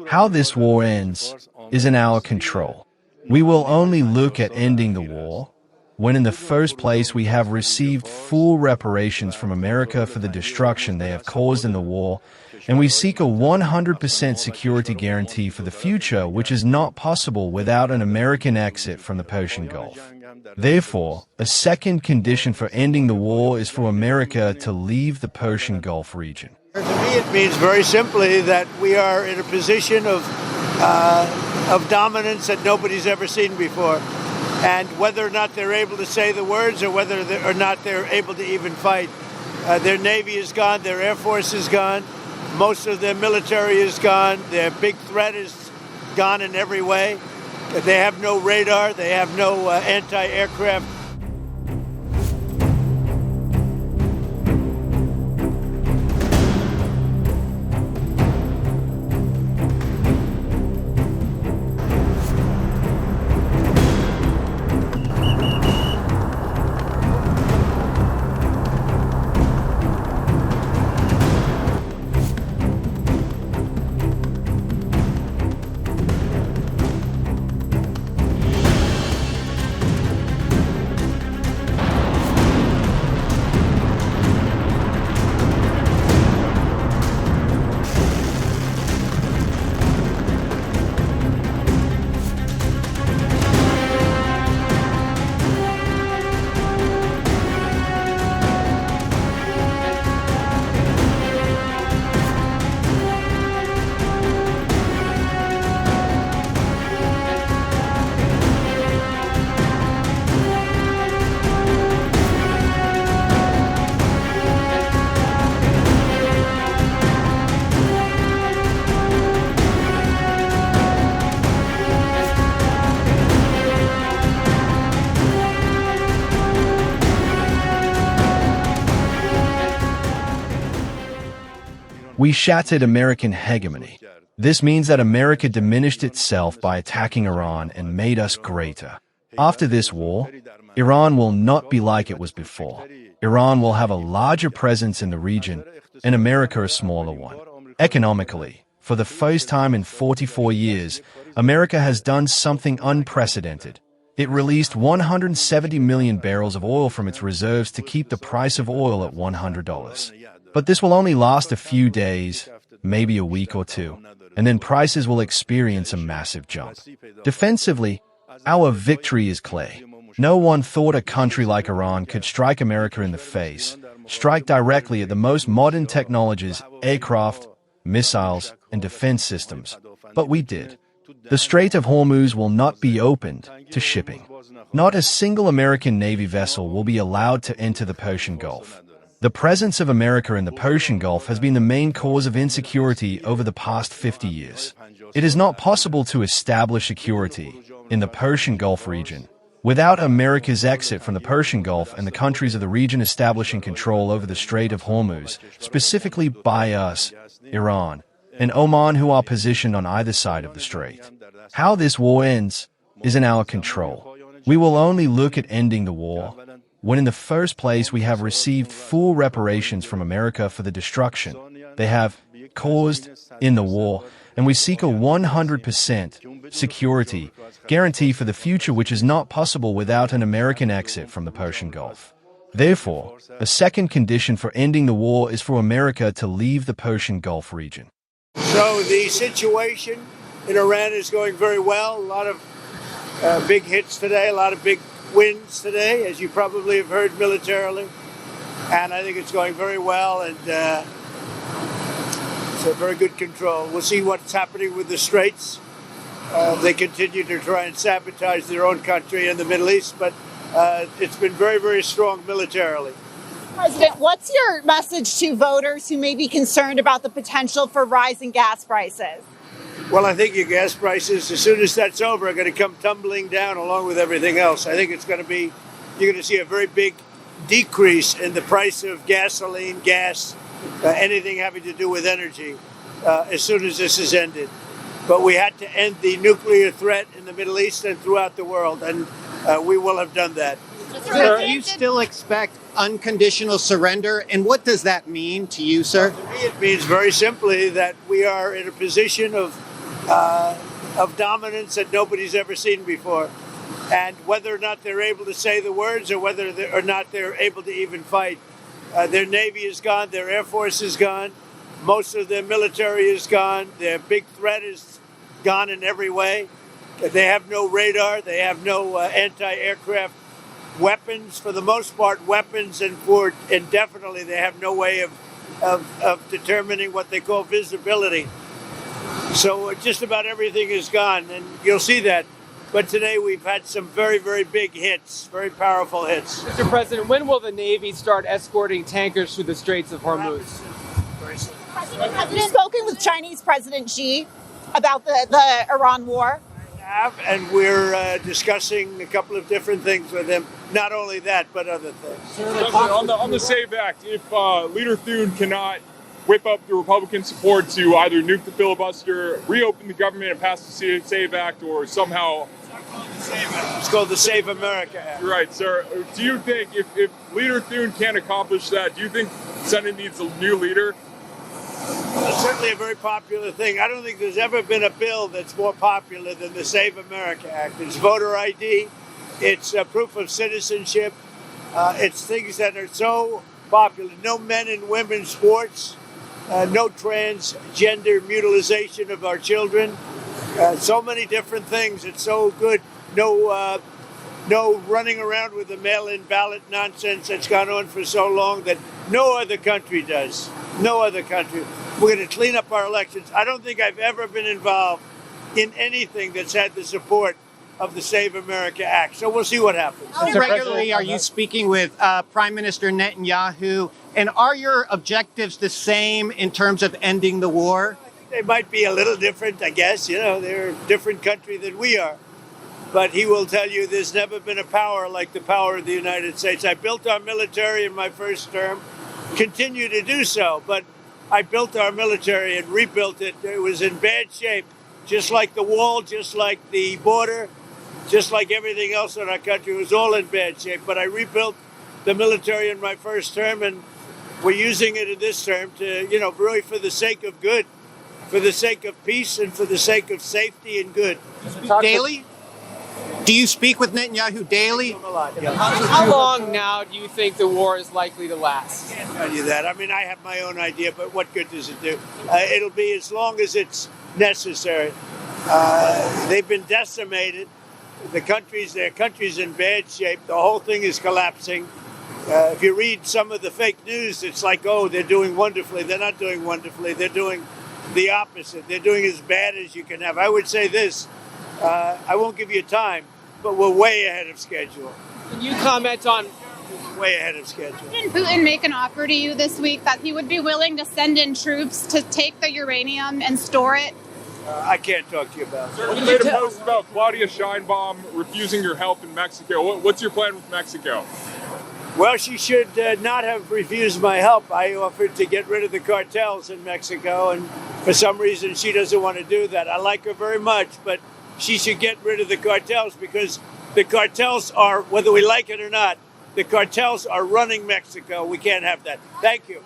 How this war ends is in our control. We will only look at ending the war when in the first place we have received full reparations from America for the destruction they have caused in the war, and we seek a 100% security guarantee for the future, which is not possible without an American exit from the Persian Gulf. Therefore, a second condition for ending the war is for America to leave the Persian Gulf region. To me, it means very simply that we are in a position of dominance that nobody's ever seen before. And whether or not they're able to say the words or whether or not they're able to even fight, their Navy is gone, their Air Force is gone, most of their military is gone, their big threat is gone in every way. They have no radar, they have no anti-aircraft. We shattered American hegemony. This means that America diminished itself by attacking Iran and made us greater. After this war, Iran will not be like it was before. Iran will have a larger presence in the region, and America a smaller one. Economically, for the first time in 44 years, America has done something unprecedented. It released 170 million barrels of oil from its reserves to keep the price of oil at $100. But this will only last a few days, maybe a week or two, and then prices will experience a massive jump. Defensively, our victory is clear. No one thought a country like Iran could strike America in the face, strike directly at the most modern technologies, aircraft, missiles, and defense systems. But we did. The Strait of Hormuz will not be opened to shipping. Not a single American Navy vessel will be allowed to enter the Persian Gulf. The presence of America in the Persian Gulf has been the main cause of insecurity over the past 50 years. It is not possible to establish security in the Persian Gulf region without America's exit from the Persian Gulf and the countries of the region establishing control over the Strait of Hormuz, specifically by us, Iran, and Oman, who are positioned on either side of the strait. How this war ends is in our control. We will only look at ending the war when in the first place we have received full reparations from America for the destruction they have caused in the war, and we seek a 100% security guarantee for the future, which is not possible without an American exit from the Persian Gulf. Therefore, a second condition for ending the war is for America to leave the Persian Gulf region. So the situation in Iran is going very well. A lot of big hits today, a lot of big wins today, as you probably have heard militarily. And I think it's going very well, and it's a very good control. We'll see what's happening with the Straits. They continue to try and sabotage their own country in the Middle East, but it's been very, very strong militarily. President, what's your message to voters who may be concerned about the potential for rising gas prices? Well, I think your gas prices, as soon as that's over, are going to come tumbling down along with everything else. I think you're going to see a very big decrease in the price of gasoline, gas, anything having to do with energy as soon as this is ended. But we had to end the nuclear threat in the Middle East and throughout the world. And we will have done that. Sir, do you still expect unconditional surrender? And what does that mean to you, sir? To me, it means very simply that we are in a position of dominance that nobody's ever seen before. And whether or not they're able to say the words or whether or not they're able to even fight, their Navy is gone, their Air Force is gone, most of their military is gone, their big threat is gone in every way. They have no radar, they have no anti-aircraft weapons, for the most part weapons, and for indefinitely they have no way of determining what they call visibility. So just about everything is gone, and you'll see that. But today we've had some very, very big hits, very powerful hits. Mr. President, when will the Navy start escorting tankers through the Straits of Hormuz? Have you spoken with Chinese President Xi about the Iran war? And we're discussing a couple of different things with him. Not only that, but other things. On the SAVE Act, if Leader Thune cannot whip up the Republican support to either nuke the filibuster, reopen the government and pass the SAVE Act, or somehow... It's called the Save America Act. Right, sir. Do you think if Leader Thune can't accomplish that, do you think the Senate needs a new leader? Well, it's certainly a very popular thing. I don't think there's ever been a bill that's more popular than the Save America Act. It's voter ID. It's proof of citizenship. It's things that are so popular. No men and women sports. No transgender mutilization of our children. So many different things. It's so good. No running around with the mail-in ballot nonsense that's gone on for so long that no other country does. No other country. We're going to clean up our elections. I don't think I've ever been involved in anything that's had the support of the Save America Act. So we'll see what happens. How regularly are you speaking with Prime Minister Netanyahu? And are your objectives the same in terms of ending the war? They might be a little different, I guess. You know, they're a different country than we are. But he will tell you there's never been a power like the power of the United States. I built our military in my first term, continue to do so. But I built our military and rebuilt it. It was in bad shape, just like the wall, just like the border, just like everything else in our country. It was all in bad shape. But I rebuilt the military in my first term, and we're using it in this term to, really for the sake of good, for the sake of peace, and for the sake of safety and good. Daily? Do you speak with Netanyahu daily? How long now do you think the war is likely to last? I can't tell you that. I mean, I have my own idea, but what good does it do? It'll be as long as it's necessary. They've been decimated. Their country's in bad shape. The whole thing is collapsing. If you read some of the fake news, it's like, oh, they're doing wonderfully. They're not doing wonderfully. They're doing the opposite. They're doing as bad as you can have. I would say this. I won't give you time, but we're way ahead of schedule. Can you comment on... Way ahead of schedule. Didn't Putin make an offer to you this week that he would be willing to send in troops to take the uranium and store it? I can't talk to you about it. You made a post about Claudia Sheinbaum refusing your help in Mexico. What's your plan with Mexico? Well, she should not have refused my help. I offered to get rid of the cartels in Mexico, and for some reason she doesn't want to do that. I like her very much, but she should get rid of the cartels, because the cartels are, whether we like it or not, the cartels are running Mexico. We can't have that. Thank you.